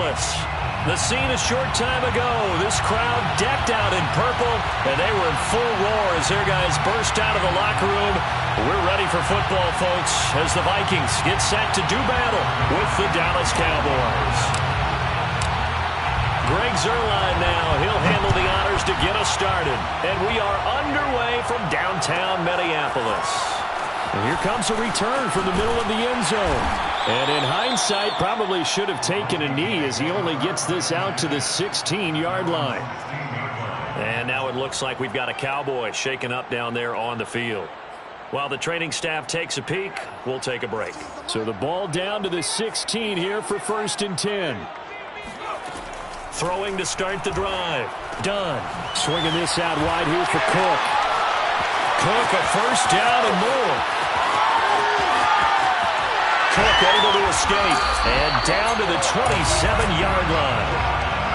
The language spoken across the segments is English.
Minneapolis. The scene a short time ago. This crowd decked out in purple, and they were in full roar as their guys burst out of the locker room. We're ready for football, folks, as the Vikings get set to do battle with the Dallas Cowboys. Greg Zuerlein now. He'll handle the honors to get us started. And we are underway from downtown Minneapolis. And here comes a return from the middle of the end zone. And in hindsight, probably should have taken a knee as he only gets this out to the 16-yard line. And now it looks like we've got a Cowboy shaken up down there on the field. While the training staff takes a peek, we'll take a break. So the ball down to the 16 here for 1st and 10. Throwing to start the drive. Dunn swinging this out wide here for Cook. Cook a first down and more. Cook able to escape and down to the 27-yard line.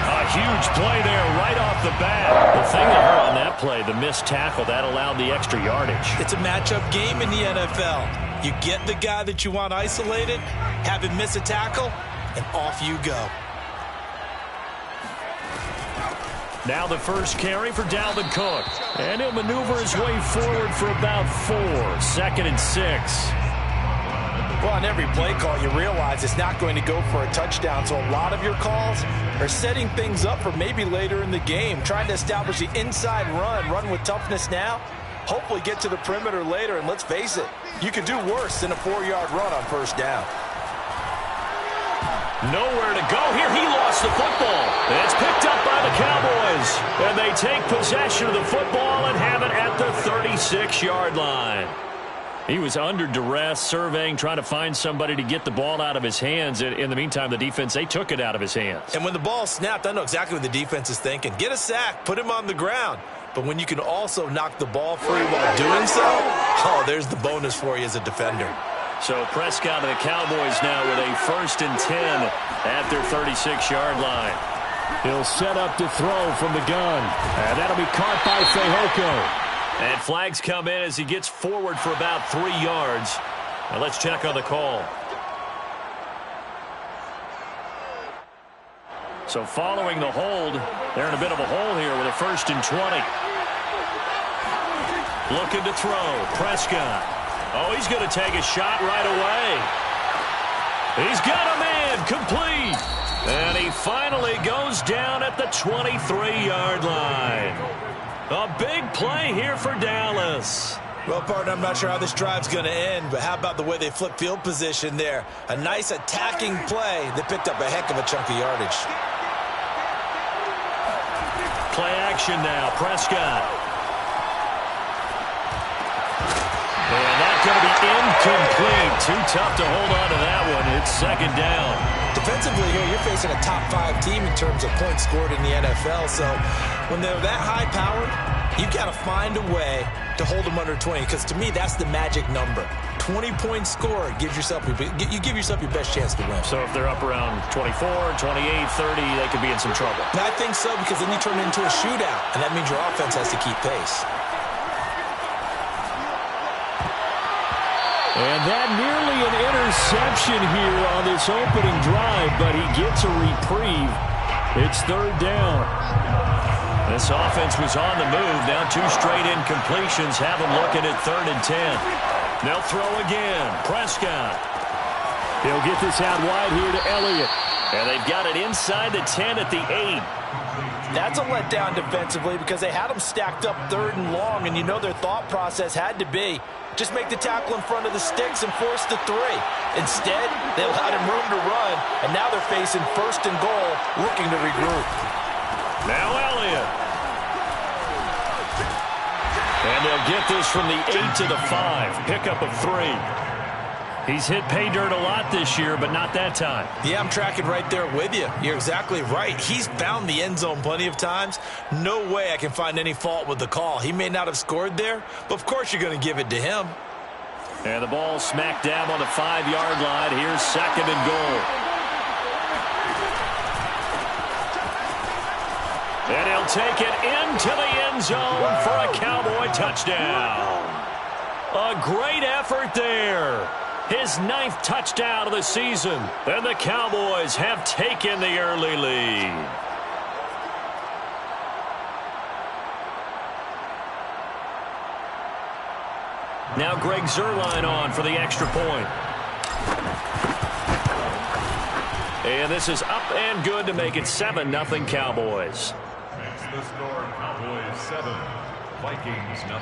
A huge play there right off the bat. The thing that hurt on that play, the missed tackle, that allowed the extra yardage. It's a matchup game in the NFL. You get the guy that you want isolated, have him miss a tackle, and off you go. Now the first carry for Dalvin Cook. And he'll maneuver his way forward for about 4. 2nd and 6. Well, on every play call, you realize it's not going to go for a touchdown. So a lot of your calls are setting things up for maybe later in the game, trying to establish the inside run with toughness now, hopefully get to the perimeter later. And let's face it, you could do worse than a 4-yard run on first down. Nowhere to go here. He lost the football. It's picked up by the Cowboys. And they take possession of the football and have it at the 36-yard line. He was under duress, surveying, trying to find somebody to get the ball out of his hands. In the meantime, the defense, they took it out of his hands. And when the ball snapped, I know exactly what the defense is thinking. Get a sack, put him on the ground. But when you can also knock the ball free while doing so, oh, there's the bonus for you as a defender. So Prescott and the Cowboys now with a 1st and 10 at their 36-yard line. He'll set up to throw from the gun. And that'll be caught by Fehoko. And flags come in as he gets forward for about 3 yards. Now let's check on the call. So following the hold, they're in a bit of a hole here with a 1st and 20. Looking to throw. Prescott. Oh, he's going to take a shot right away. He's got a man complete. And he finally goes down at the 23-yard line. A big play here for Dallas. Well, partner, I'm not sure how this drive's going to end, but how about the way they flip field position there? A nice attacking play that picked up a heck of a chunk of yardage. Play action now. Prescott. And that's going to be incomplete. Too tough to hold on to that one. It's 2nd down. Defensively here, you're facing a top 5 team in terms of points scored in the NFL. So when they're that high-powered, you've got to find a way to hold them under 20. Because to me, that's the magic number. 20 points scored gives yourself you give yourself your best chance to win. So if they're up around 24, 28, 30, they could be in some trouble. And I think so, because then you turn it into a shootout, and that means your offense has to keep pace. And that nearly an interception here on this opening drive, but he gets a reprieve. It's 3rd down. This offense was on the move. Now 2 straight incompletions have them looking at 3rd and 10. They'll throw again. Prescott. He'll get this out wide here to Elliott. And they've got it inside the 10 at the 8. That's a letdown defensively because they had them stacked up 3rd and long, and you know their thought process had to be just make the tackle in front of the sticks and force the 3. Instead, they allowed him room to run, and now they're facing 1st and goal, looking to regroup. Now Elliott. And they'll get this from the 8 to the 5. Pickup of 3. He's hit pay dirt a lot this year, but not that time. Yeah, I'm tracking right there with you. You're exactly right. He's found the end zone plenty of times. No way I can find any fault with the call. He may not have scored there, but of course you're going to give it to him. And the ball smack dab on the 5-yard line. Here's 2nd and goal. And he'll take it into the end zone for a Cowboy touchdown. A great effort there. His 9th touchdown of the season. And the Cowboys have taken the early lead. Now Greg Zuerlein on for the extra point. And this is up and good to make it 7-0 Cowboys. That's the score. Cowboys 7, Vikings 0.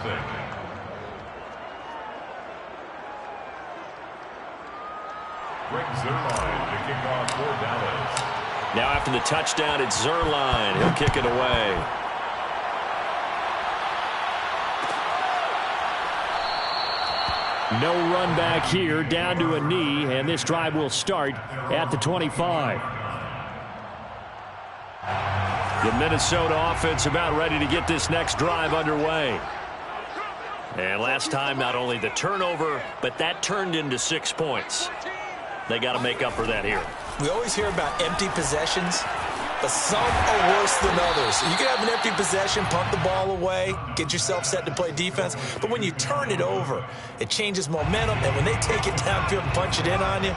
Greg Zuerlein to kick off for Dallas. Now after the touchdown, it's Zuerlein. He'll kick it away. No run back here, down to a knee, and this drive will start at the 25. The Minnesota offense about ready to get this next drive underway. And last time, not only the turnover, but that turned into 6 points. They got to make up for that here. We always hear about empty possessions, but some are worse than others. You can have an empty possession, pump the ball away, get yourself set to play defense, but when you turn it over, it changes momentum, and when they take it downfield and punch it in on you,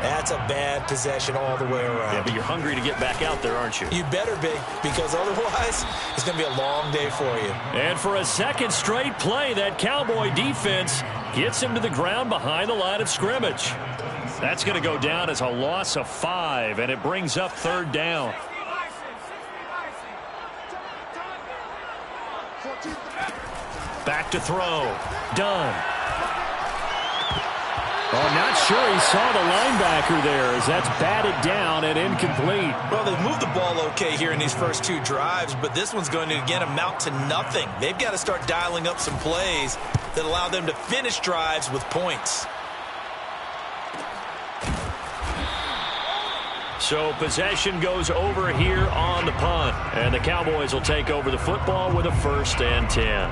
that's a bad possession all the way around. Yeah, but you're hungry to get back out there, aren't you? You better be, because otherwise, it's going to be a long day for you. And for a second straight play, that Cowboy defense gets him to the ground behind the line of scrimmage. That's going to go down as a loss of 5, and it brings up 3rd down. Back to throw. Done. I'm not sure he saw the linebacker there as that's batted down and incomplete. Well, they've moved the ball okay here in these first 2 drives, but this one's going to, again, amount to nothing. They've got to start dialing up some plays that allow them to finish drives with points. So possession goes over here on the punt. And the Cowboys will take over the football with a 1st and 10.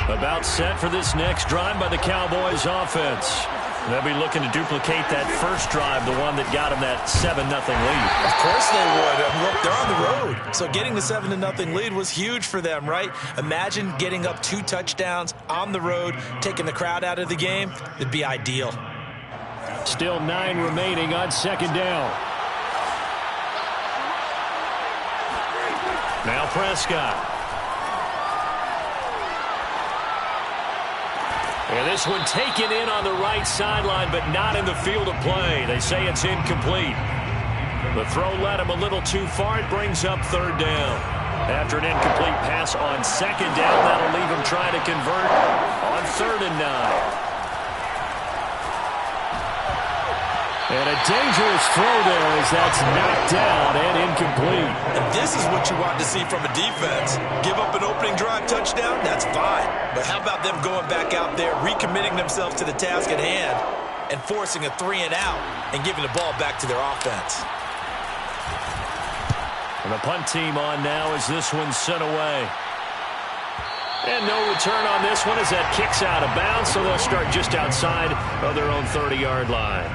About set for this next drive by the Cowboys offense. They'll be looking to duplicate that first drive, the one that got them that 7-0 lead. Of course they would. Look, they're on the road. So getting the 7-0 lead was huge for them, right? Imagine getting up 2 touchdowns on the road, taking the crowd out of the game. It'd be ideal. Still 9 remaining on 2nd down. Now Prescott. And this one taken in on the right sideline, but not in the field of play. They say it's incomplete. The throw led him a little too far. It brings up 3rd down. After an incomplete pass on 2nd down, that'll leave him trying to convert on 3rd and 9. And a dangerous throw there as that's knocked down and incomplete. And this is what you want to see from a defense. Give up an opening drive touchdown, that's fine. But how about them going back out there, recommitting themselves to the task at hand, and forcing a 3-and-out and giving the ball back to their offense. And the punt team on now as this one's sent away. And no return on this one as that kicks out of bounds, so they'll start just outside of their own 30-yard line.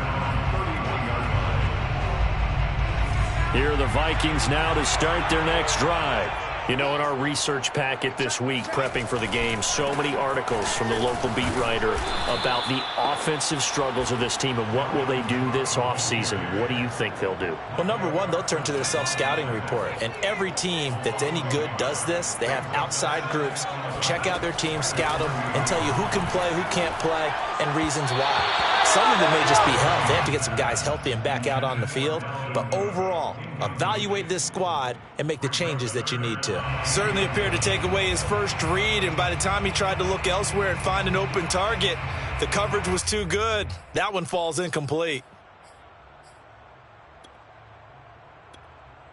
Here are the Vikings now to start their next drive. You know, in our research packet this week, prepping for the game, so many articles from the local beat writer about the offensive struggles of this team and what will they do this offseason. What do you think they'll do? Well, number one, they'll turn to their self-scouting report. And every team that's any good does this. They have outside groups. Check out their team, scout them, and tell you who can play, who can't play, and reasons why. Some of them may just be health. They have to get some guys healthy and back out on the field. But overall, evaluate this squad and make the changes that you need to. Certainly appeared to take away his first read, and by the time he tried to look elsewhere and find an open target, the coverage was too good. That one falls incomplete.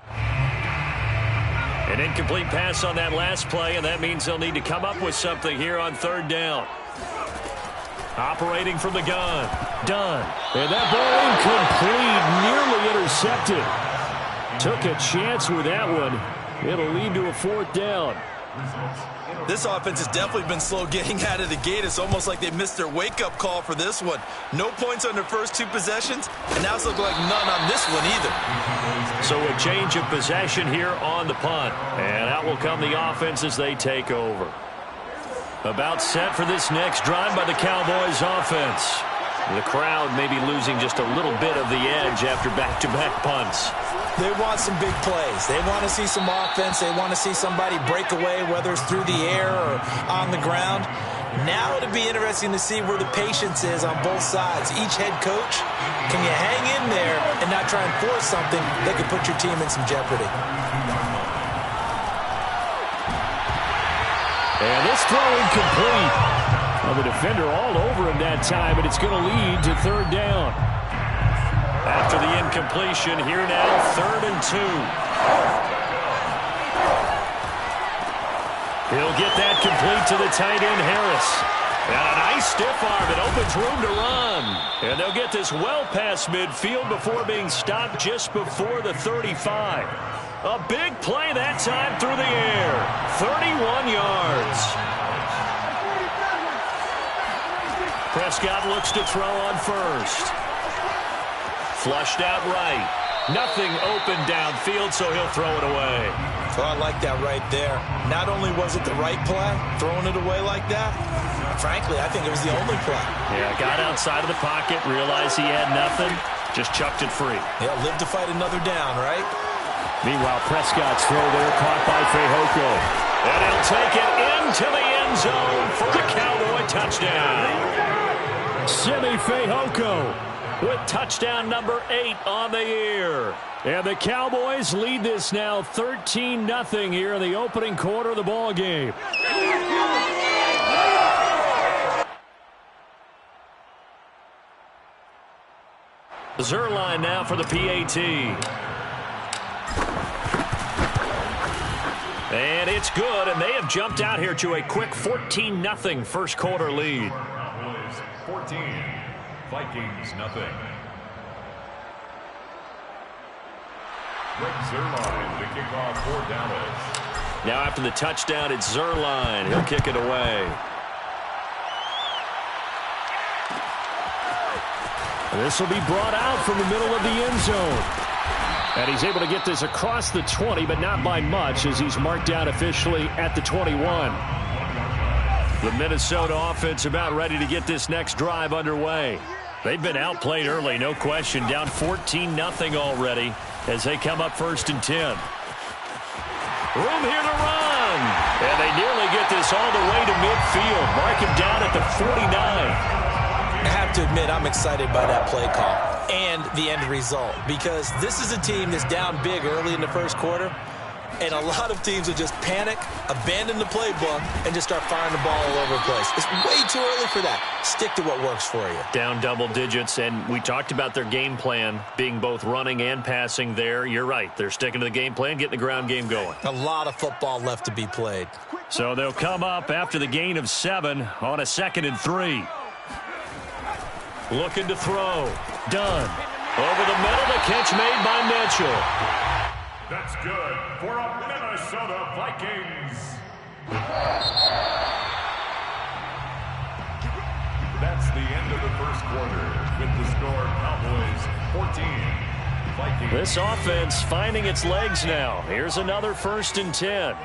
An incomplete pass on that last play, and that means they'll need to come up with something here on 3rd down. Operating from the gun. Done. And that ball incomplete, nearly intercepted. Took a chance with that one. It'll lead to a 4th down. This offense has definitely been slow getting out of the gate. It's almost like they missed their wake-up call for this one. No points on their first 2 possessions, and now it's looking like none on this one either. So a change of possession here on the punt. And out will come the offense as they take over. About set for this next drive by the Cowboys offense. The crowd may be losing just a little bit of the edge after back-to-back punts. They want some big plays. They want to see some offense. They want to see somebody break away, whether it's through the air or on the ground. Now it'll be interesting to see where the patience is on both sides. Each head coach, can you hang in there and not try and force something that could put your team in some jeopardy? And this throw incomplete. Well, the defender all over him that time, and it's going to lead to 3rd down. After the incompletion, here now, 3rd and 2. He'll get that complete to the tight end, Harris. And a nice stiff arm. It opens room to run. And they'll get this well past midfield before being stopped just before the 35. A big play that time through the air. 31 yards. Prescott looks to throw on first. Flushed out right. Nothing open downfield, so he'll throw it away. Oh, I like that right there. Not only was it the right play, throwing it away like that, frankly, I think it was the only play. Yeah, got outside of the pocket, realized he had nothing, just chucked it free. Yeah, live to fight another down, right? Meanwhile, Prescott's throw there caught by Fehoko. And he'll take it into the end zone for a Cowboy touchdown. Simi Fehoko with touchdown number 8 on the year. And the Cowboys lead this now 13-0 here in the opening quarter of the ball game. Zerline now for the PAT. And it's good, and they have jumped out here to a quick 14-0 first quarter lead. Cowboys 14, Vikings nothing. Greg Zerline to kick off for Dallas. Now after the touchdown, it's Zerline. He'll kick it away. This will be brought out from the middle of the end zone. And he's able to get this across the 20, but not by much, as he's marked down officially at the 21. The Minnesota offense about ready to get this next drive underway. They've been outplayed early, no question, down 14-0 already as they come up 1st and 10. Room here to run. And they nearly get this all the way to midfield. Mark him down at the 49. I have to admit, I'm excited by that play call and the end result, because this is a team that's down big early in the first quarter, and a lot of teams will just panic, abandon the playbook, and just start firing the ball all over the place. It's way too early for that. Stick to what works for you. Down double digits, and we talked about their game plan being both running and passing there. You're right. They're sticking to the game plan, getting the ground game going. A lot of football left to be played. So they'll come up after the gain of 7 on a 2nd and 3. Looking to throw. Done. Over the middle, the catch made by Mitchell. That's good for a Minnesota Vikings. That's the end of the first quarter with the score Cowboys 14, Vikings. This offense finding its legs now. Here's another 1st and 10.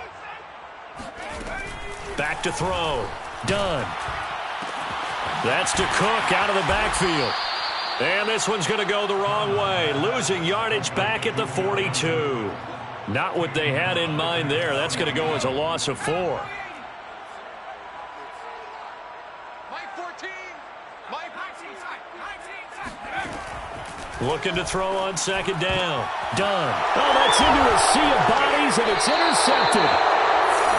Back to throw. Done. That's to Cook out of the backfield. And this one's going to go the wrong way. Losing yardage back at the 42. Not what they had in mind there. That's going to go as a loss of 4. Looking to throw on 2nd down. Done. Oh, that's into a sea of bodies, and it's intercepted.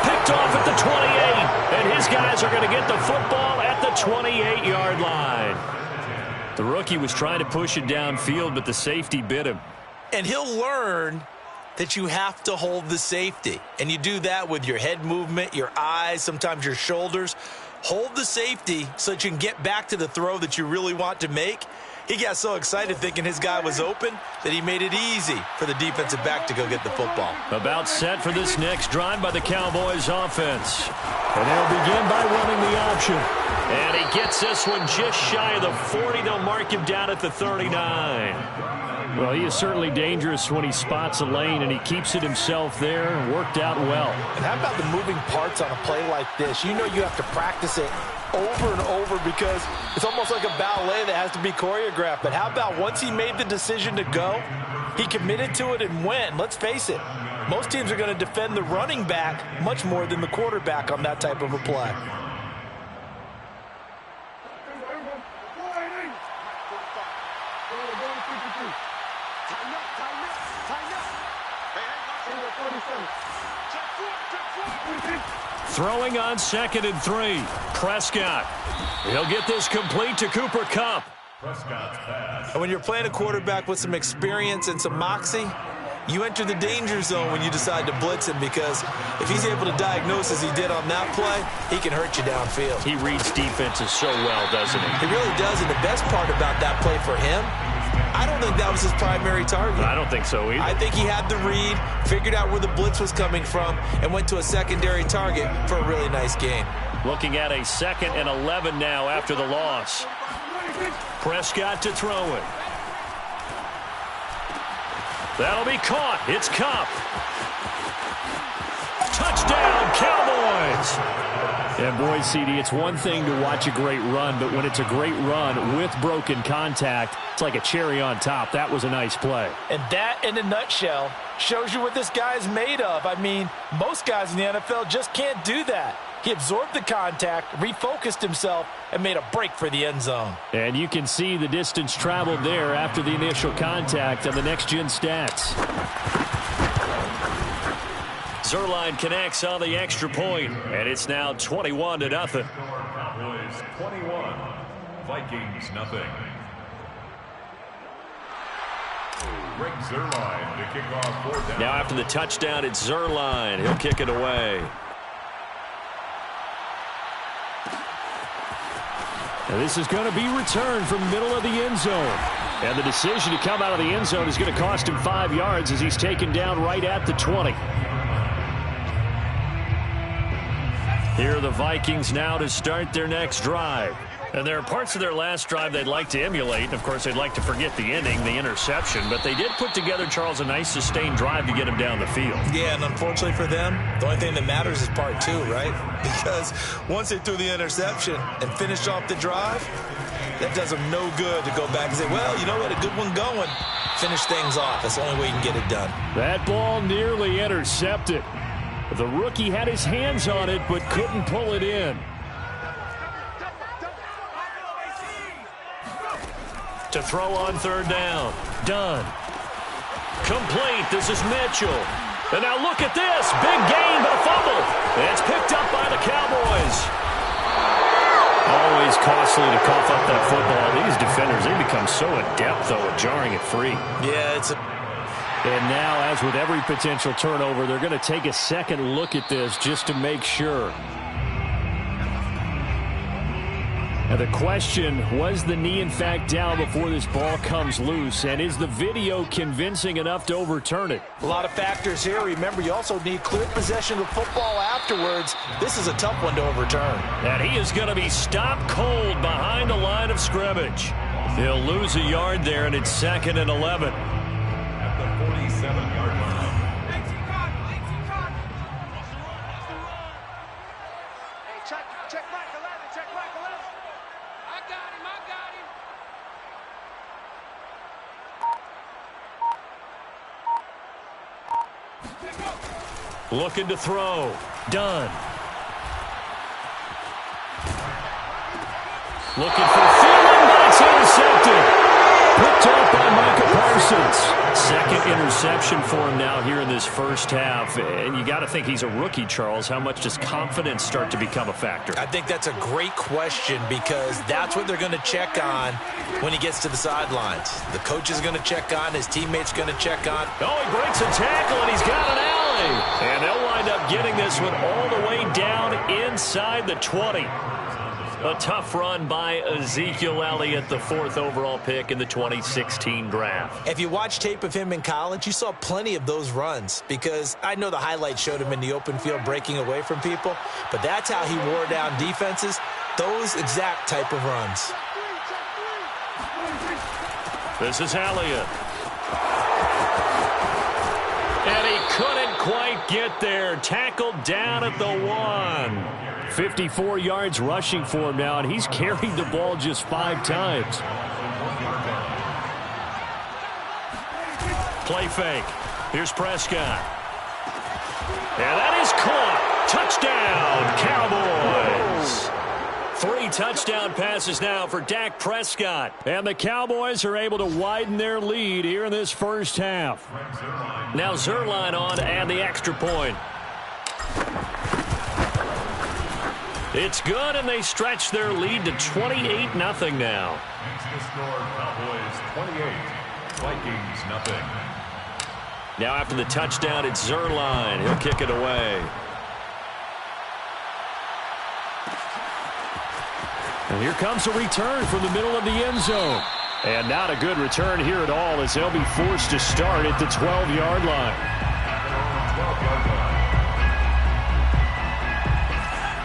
Picked off at the 28, and his guys are going to get the football at the 28-yard line. The rookie was trying to push it downfield, but the safety bit him. And he'll learn that you have to hold the safety. And you do that with your head movement, your eyes, sometimes your shoulders. hold the safety so that you can get back to the throw that you really want to make. He got so excited thinking his guy was open that he made it easy for the defensive back to go get the football. About set for this next drive by the Cowboys offense. And they'll begin by running the option. And he gets this one just shy of the 40. They'll mark him down at the 39. Well, he is certainly dangerous when he spots a lane, and he keeps it himself there. Worked out well. And how about the moving parts on a play like this? You know you have to practice it over and over because it's almost like a ballet that has to be choreographed. But how about once he made the decision to go, he committed to it and went. Let's face it, most teams are going to defend the running back much more than the quarterback on that type of a play. Throwing on 2nd and 3. Prescott. He'll get this complete to Cooper Kupp. And when you're playing a quarterback with some experience and some moxie, you enter the danger zone when you decide to blitz him, because if he's able to diagnose as he did on that play, he can hurt you downfield. He reads defenses so well, doesn't he? He really does, and the best part about that play for him, I don't think that was his primary target. I don't think so either. I think he had the read, figured out where the blitz was coming from, and went to a secondary target for a really nice gain. Looking at a 2nd and 11 now after the loss. Prescott to throw it. That'll be caught. It's Kupp. Touchdown, Cowboys! And boy, CD, it's one thing to watch a great run, but when it's a great run with broken contact, it's like a cherry on top. That was a nice play. And that, in a nutshell, shows you what this guy is made of. I mean, most guys in the NFL just can't do that. He absorbed the contact, refocused himself, and made a break for the end zone. And you can see the distance traveled there after the initial contact on the next-gen stats. Zerline connects on the extra point, and it's now 21-0. Cowboys 21, Vikings nothing. Greg Zerline to kick off 4th down. Now after the touchdown, it's Zerline. He'll kick it away. Now this is going to be returned from middle of the end zone. And the decision to come out of the end zone is going to cost him 5 yards as he's taken down right at the 20. Here are the Vikings now to start their next drive. And there are parts of their last drive they'd like to emulate. And, of course, they'd like to forget the ending, the interception. But they did put together, Charles, a nice sustained drive to get him down the field. Yeah, and unfortunately for them, the only thing that matters is part 2, right? Because once they threw the interception and finished off the drive, that does them no good to go back and say, well, you know what, a good one going. Finish things off. That's the only way you can get it done. That ball nearly intercepted. The rookie had his hands on it but couldn't pull it in. To throw on 3rd down. Done. Complete. This is Mitchell. And now look at this. Big gain, but a fumble. And it's picked up by the Cowboys. Always costly to cough up that football. These defenders, they become so adept, though, at jarring it free. Yeah, it's a... And now, as with every potential turnover, they're going to take a second look at this just to make sure. Now the question, was the knee in fact down before this ball comes loose? And is the video convincing enough to overturn it? A lot of factors here. Remember, you also need clear possession of the football afterwards. This is a tough one to overturn. And he is going to be stopped cold behind the line of scrimmage. He'll lose a yard there, and it's 2nd and 11. At the 47-yard line. Check right 11, check right 11. I got him. Looking to throw. Done. Looking for Thielen, but it's intercepted. Picked up by Micah Parsons. Second interception for him now here in this first half. And you got to think he's a rookie, Charles. How much does confidence start to become a factor? I think that's a great question because that's what they're going to check on when he gets to the sidelines. The coach is going to check on, his teammates going to check on. Oh, he breaks a tackle, and he's got an alley. And they'll wind up getting this one all the way down inside the 20. A tough run by Ezekiel Elliott, the 4th overall pick in the 2016 draft. If you watch tape of him in college, you saw plenty of those runs, because I know the highlights showed him in the open field breaking away from people, but that's how he wore down defenses, those exact type of runs. This is Elliott. And he couldn't quite get there. Tackled down at the 1. 54 yards rushing for him now, and he's carried the ball just 5 times. Play fake. Here's Prescott. And that is caught. Touchdown, Cowboys. 3 touchdown passes now for Dak Prescott. And the Cowboys are able to widen their lead here in this first half. Now Zerline on to add the extra point. It's good, and they stretch their lead to 28-0 now. The score, Cowboys 28, Vikings nothing. Now after the touchdown, it's Zerline. He'll kick it away. And here comes a return from the middle of the end zone. And not a good return here at all, as they'll be forced to start at the 12-yard line. 12-yard line.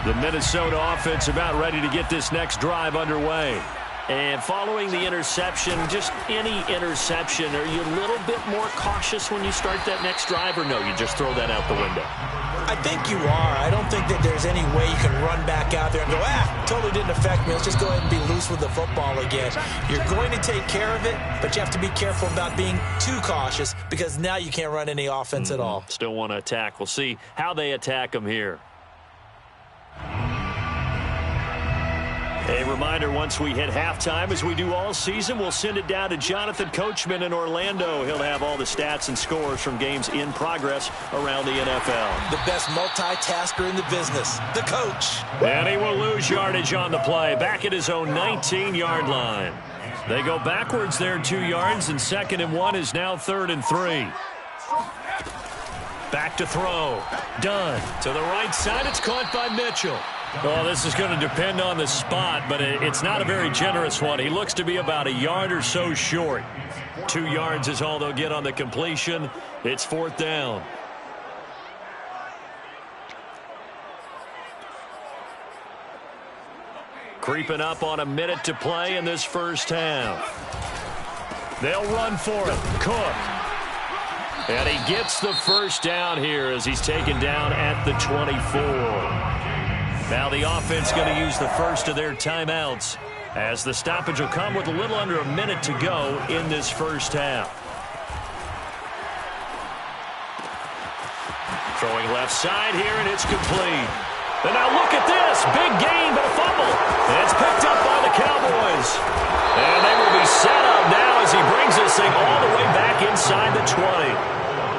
The Minnesota offense about ready to get this next drive underway. And following the interception, just any interception, are you a little bit more cautious when you start that next drive, or no, you just throw that out the window? I think you are. I don't think that there's any way you can run back out there and go, totally didn't affect me. Let's just go ahead and be loose with the football again. You're going to take care of it, but you have to be careful about being too cautious, because now you can't run any offense at all. Still want to attack. We'll see how they attack them here. A reminder, once we hit halftime, as we do all season, we'll send it down to Jonathan Coachman in Orlando. He'll have all the stats and scores from games in progress around the NFL. The best multitasker in the business, the coach. And he will lose yardage on the play, back at his own 19-yard line. They go backwards there 2 yards, and 2nd and 1 is now 3rd and 3. Back to throw. Dunn to the right side. It's caught by Mitchell. Oh, this is going to depend on the spot, but it's not a very generous one. He looks to be about a yard or so short. 2 yards is all they'll get on the completion. It's 4th down. Creeping up on a minute to play in this first half. They'll run for it. Cook. And he gets the first down here as he's taken down at the 24. Now the offense going to use the first of their timeouts, as the stoppage will come with a little under a minute to go in this first half. Throwing left side here, and it's complete. And now look at this. Big gain, but a fumble. And it's picked up by the Cowboys. And they will be set up now as he brings this thing all the way back inside the 20.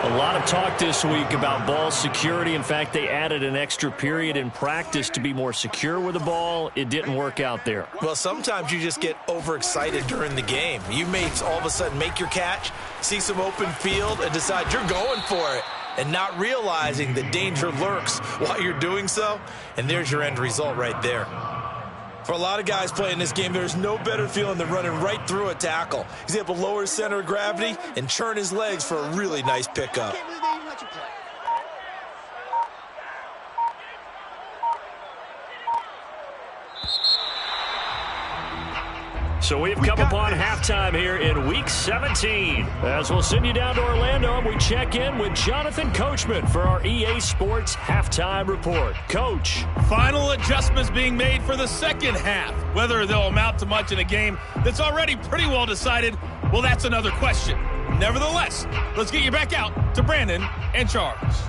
A lot of talk this week about ball security. In fact, they added an extra period in practice to be more secure with the ball. It didn't work out there. Well, sometimes you just get overexcited during the game. You may all of a sudden make your catch, see some open field, and decide you're going for it, and not realizing the danger lurks while you're doing so. And there's your end result right there. For a lot of guys playing this game, there's no better feeling than running right through a tackle. He's able to lower his center of gravity and churn his legs for a really nice pickup. So we've come upon halftime here in Week 17. As we'll send you down to Orlando, and we check in with Jonathan Coachman for our EA Sports Halftime Report. Coach. Final adjustments being made for the second half. Whether they'll amount to much in a game that's already pretty well decided, well, that's another question. Nevertheless, let's get you back out to Brandon and Charles.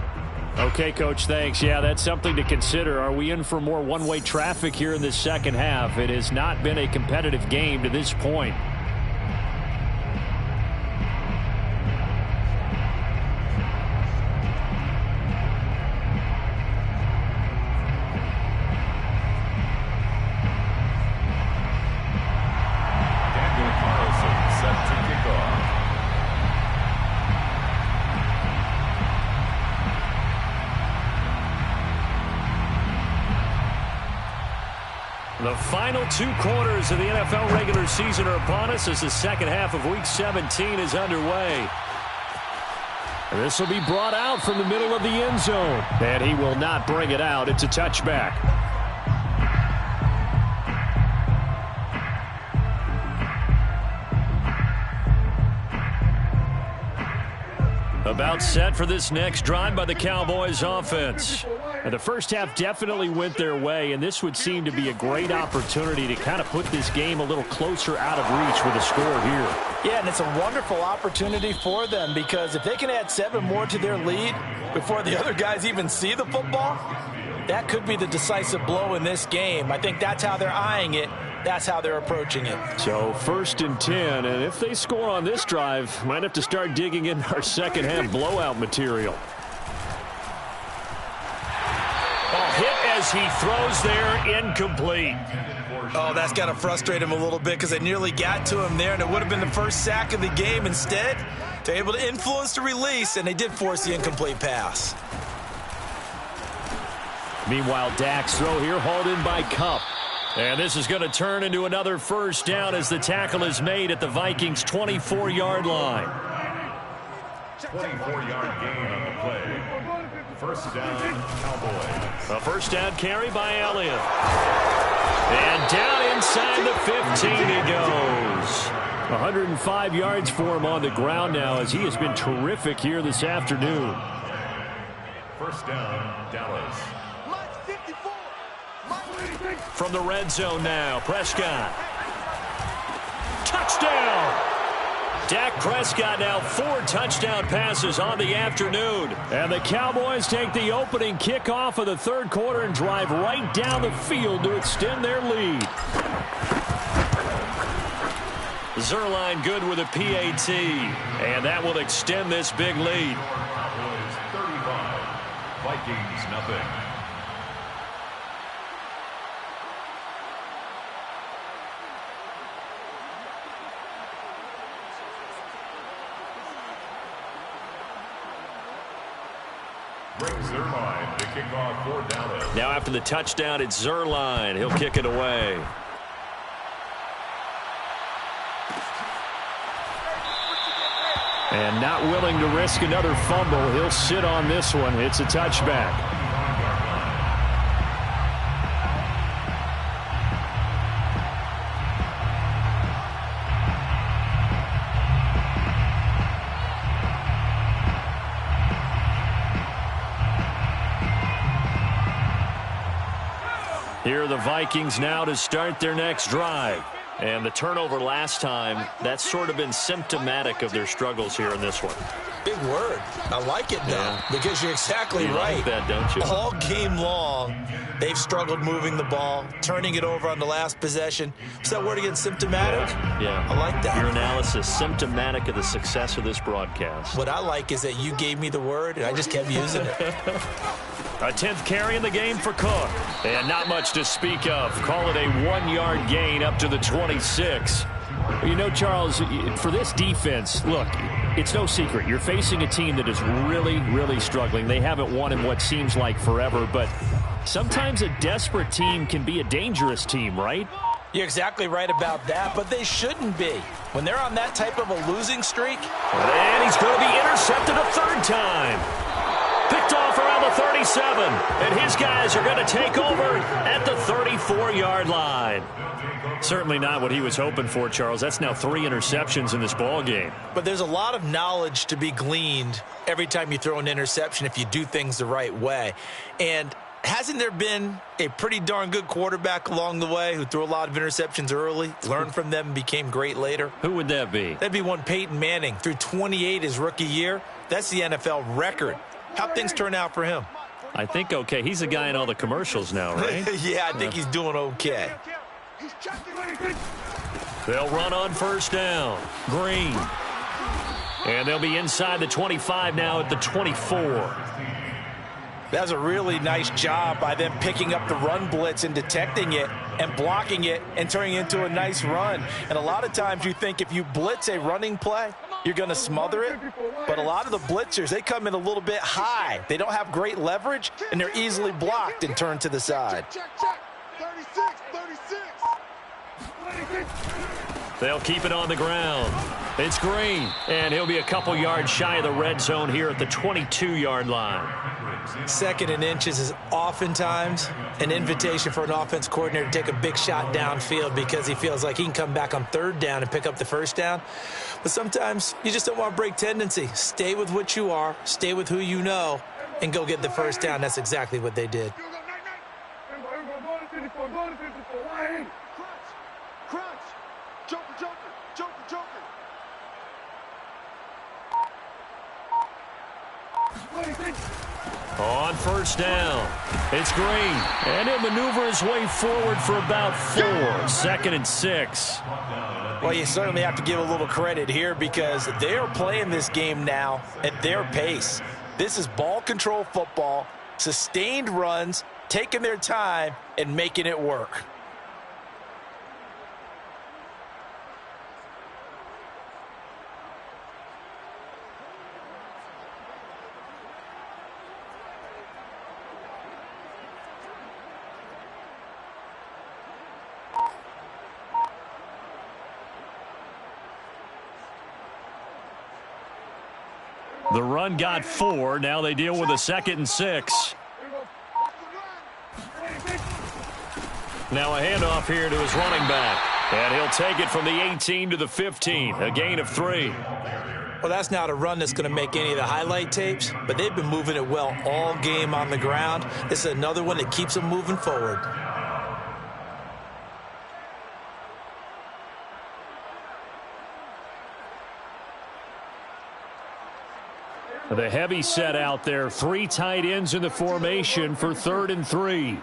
Okay, Coach, thanks. Yeah, that's something to consider. Are we in for more one-way traffic here in this second half? It has not been a competitive game to this point. The final 2 quarters of the NFL regular season are upon us as the second half of Week 17 is underway. And this will be brought out from the middle of the end zone. And he will not bring it out. It's a touchback. About set for this next drive by the Cowboys offense. And the first half definitely went their way, and this would seem to be a great opportunity to kind of put this game a little closer out of reach with a score here. Yeah, and it's a wonderful opportunity for them because if they can add 7 more to their lead before the other guys even see the football, that could be the decisive blow in this game. I think that's how they're eyeing it. That's how they're approaching it. So 1st and 10, and if they score on this drive, might have to start digging in our second half blowout material. Hit as he throws there, incomplete. Oh, that's got to frustrate him a little bit because they nearly got to him there, and it would have been the first sack of the game. Instead, they're able to influence the release, and they did force the incomplete pass. Meanwhile, Dak's throw here hauled in by Kupp. And this is going to turn into another first down as the tackle is made at the Vikings' 24-yard line. 24-yard gain on the play. First down, Cowboys. A first down carry by Elliott. And down inside the 15 he goes. 105 yards for him on the ground now as he has been terrific here this afternoon. First down, Dallas. From the red zone now, Prescott. Touchdown! Dak Prescott now 4 touchdown passes on the afternoon. And the Cowboys take the opening kickoff of the third quarter and drive right down the field to extend their lead. Zuerlein good with a PAT. And that will extend this big lead. Cowboys 35, Vikings nothing. Zuerlein to kick off for Dallas. Now after the touchdown, it's Zuerlein. He'll kick it away. And not willing to risk another fumble. He'll sit on this one. It's a touchback. Here are the Vikings now to start their next drive. And the turnover last time, that's sort of been symptomatic of their struggles here in this one. Big word. I like it, though, yeah. Because you're exactly right. Like that, don't you? All game long, they've struggled moving the ball, turning it over on the last possession. Is that word again, symptomatic? Yeah. I like that. Your analysis, symptomatic of the success of this broadcast. What I like is that you gave me the word, and I just kept using it. A 10th carry in the game for Cook. And not much to speak of. Call it a 1-yard gain up to the 26. You know, Charles, for this defense, look, it's no secret. You're facing a team that is really, really struggling. They haven't won in what seems like forever, but sometimes a desperate team can be a dangerous team, right? You're exactly right about that, but they shouldn't be. When they're on that type of a losing streak. And he's going to be intercepted a 3rd time. Picked off around the 37, and his guys are going to take over at the 34-yard line. Certainly not what he was hoping for, Charles. That's now 3 interceptions in this ball game. But there's a lot of knowledge to be gleaned every time you throw an interception if you do things the right way. And hasn't there been a pretty darn good quarterback along the way who threw a lot of interceptions early, learned from them, and became great later? Who would that be? That'd be one Peyton Manning. Threw 28 his rookie year. That's the NFL record. How'd things turn out for him? I think okay. He's a guy in all the commercials now, right? Yeah, I think he's doing okay. They'll run on 1st down. Green. And they'll be inside the 25 now at the 24. That's a really nice job by them picking up the run blitz and detecting it and blocking it and turning it into a nice run. And a lot of times you think if you blitz a running play, you're going to smother it. But a lot of the blitzers, they come in a little bit high. They don't have great leverage, and they're easily blocked and turned to the side. Check, check. 36, 36. They'll keep it on the ground. It's Green, and he'll be a couple yards shy of the red zone here at the 22-yard line. 2nd and inches is oftentimes an invitation for an offense coordinator to take a big shot downfield because he feels like he can come back on 3rd down and pick up the 1st down. But sometimes you just don't want to break tendency. Stay with what you are, stay with who you know, and go get the 1st down. That's exactly what they did. Crunch. Joker. On 1st down, it's Green, and he'll maneuver his way forward for about 4. 2nd and 6. Well, you certainly have to give a little credit here because they are playing this game now at their pace. This is ball control football, sustained runs, taking their time, and making it work. The run got 4. Now they deal with a 2nd and 6. Now a handoff here to his running back. And he'll take it from the 18 to the 15. A gain of 3. Well, that's not a run that's going to make any of the highlight tapes, but they've been moving it well all game on the ground. This is another one that keeps them moving forward. The heavy set out there. 3 tight ends in the formation for 3rd and 3.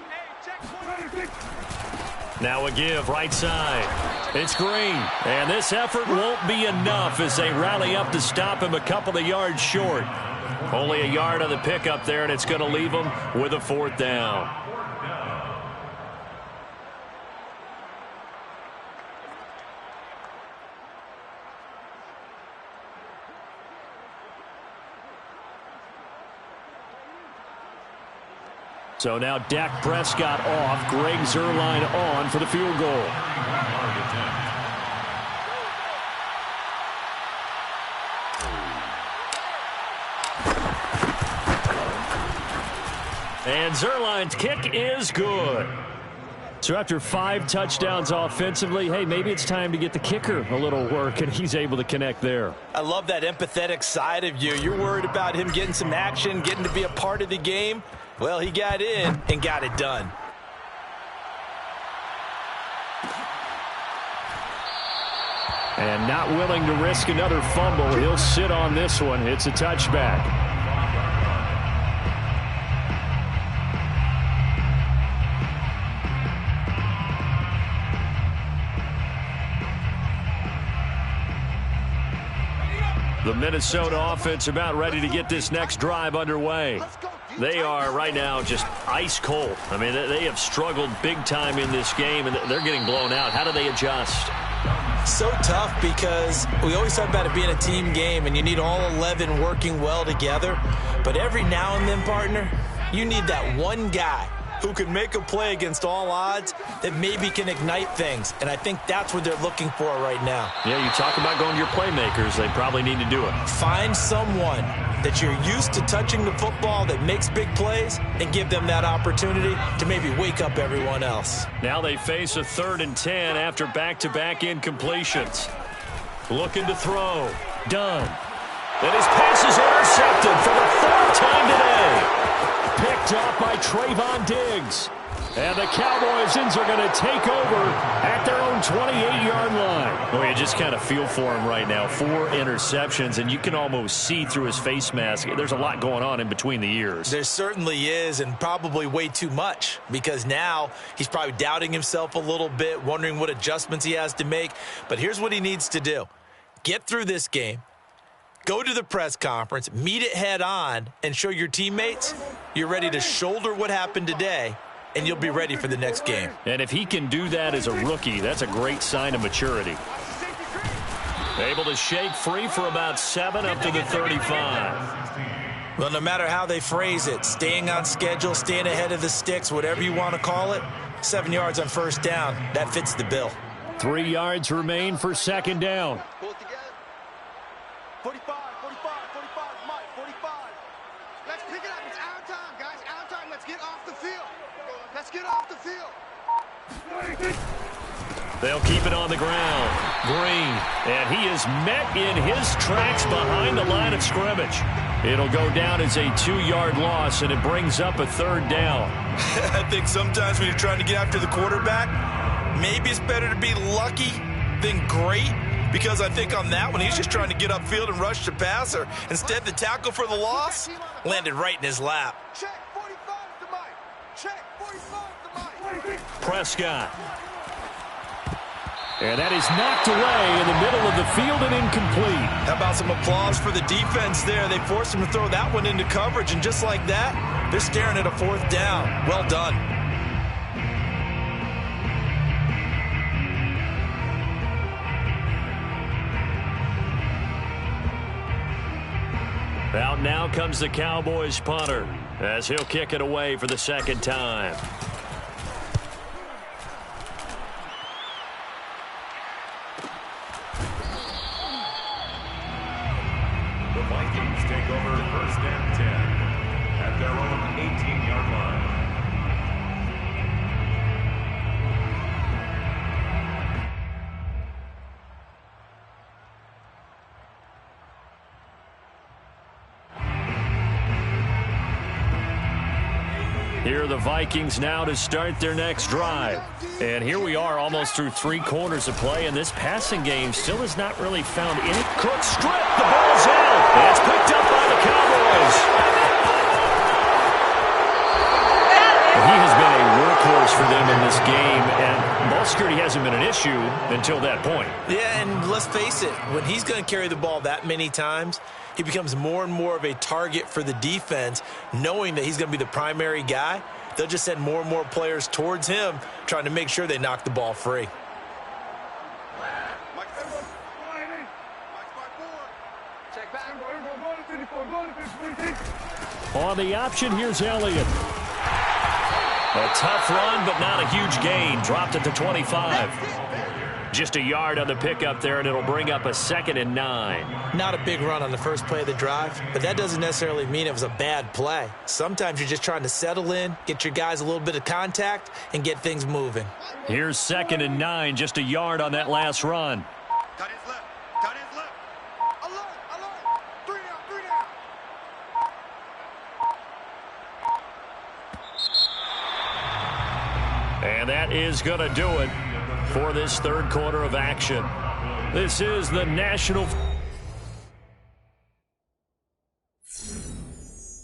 Now a give right side. It's Green. And this effort won't be enough as they rally up to stop him a couple of yards short. Only a yard on the pickup there, and it's going to leave him with a 4th down. So now Dak Prescott off, Greg Zuerlein on for the field goal. And Zuerlein's kick is good. So after 5 touchdowns offensively, hey, maybe it's time to get the kicker a little work, and he's able to connect there. I love that empathetic side of you. You're worried about him getting some action, getting to be a part of the game. Well, he got in and got it done. And not willing to risk another fumble. He'll sit on this one. It's a touchback. The Minnesota offense about ready to get this next drive underway. They are right now just ice cold. I mean, they have struggled big time in this game, and they're getting blown out. How do they adjust? So tough because we always talk about it being a team game, and you need all 11 working well together. But every now and then, partner, you need that one guy who can make a play against all odds that maybe can ignite things. And I think that's what they're looking for right now. Yeah, you talk about going to your playmakers. They probably need to do it. Find someone that you're used to touching the football that makes big plays and give them that opportunity to maybe wake up everyone else. Now they face a 3rd and 10 after back-to-back incompletions. Looking to throw. Done. And his pass is intercepted for the 4th time today. Picked off by Trayvon Diggs. And the Cowboys are going to take over at their own 28-yard line. Well, you just kind of feel for him right now. 4 interceptions, and you can almost see through his face mask. There's a lot going on in between the ears. There certainly is, and probably way too much, because now he's probably doubting himself a little bit, wondering what adjustments he has to make. But here's what he needs to do. Get through this game. Go to the press conference, meet it head on, and show your teammates you're ready to shoulder what happened today, and you'll be ready for the next game. And if he can do that as a rookie, that's a great sign of maturity. Able to shake free for about 7 up to the 35. Well, no matter how they phrase it, staying on schedule, staying ahead of the sticks, whatever you want to call it, 7 yards on 1st down, that fits the bill. 3 yards remain for second down. Pull it together. 45, 45, 45, Mike, 45. Let's pick it up. It's our time, guys. Our time. Let's get off the field. Let's get off the field. They'll keep it on the ground. Green, and he is met in his tracks behind the line of scrimmage. It'll go down as a 2-yard loss, and it brings up a third down. I think sometimes when you're trying to get after the quarterback, maybe it's better to be lucky than great, because I think on that one, he's just trying to get upfield and rush the passer. Instead, the tackle for the loss landed right in his lap. Check 45 to Mike. Check 45 to Mike. Prescott. And that is knocked away in the middle of the field and incomplete. How about some applause for the defense there? They forced him to throw that one into coverage, and just like that, they're staring at a 4th down. Well done. Out now comes the Cowboys punter as he'll kick it away for the second time. The Vikings take over 1st and 10 at their own 18-yard line. Here are the Vikings now to start their next drive. And here we are almost through 3 quarters of play, and this passing game still has not really found any. Cook strip. The ball's out. And it's picked up by the Cowboys. He has been a workhorse for them in this game, and ball security hasn't been an issue until that point. Yeah, and let's face it, when he's going to carry the ball that many times, he becomes more and more of a target for the defense, knowing that he's going to be the primary guy. They'll just send more and more players towards him, trying to make sure they knock the ball free. Check back. On the option, here's Elliott. A tough run, but not a huge gain. Dropped at the 25. Just a yard on the pickup there, and it'll bring up a 2nd and 9. Not a big run on the first play of the drive, but that doesn't necessarily mean it was a bad play. Sometimes you're just trying to settle in, get your guys a little bit of contact, and get things moving. Here's 2nd and 9, just a yard on that last run. Cut his lip. Cut his lip. Alert. Alert. 3 down. 3 down. And that is going to do it for this third quarter of action. This is the National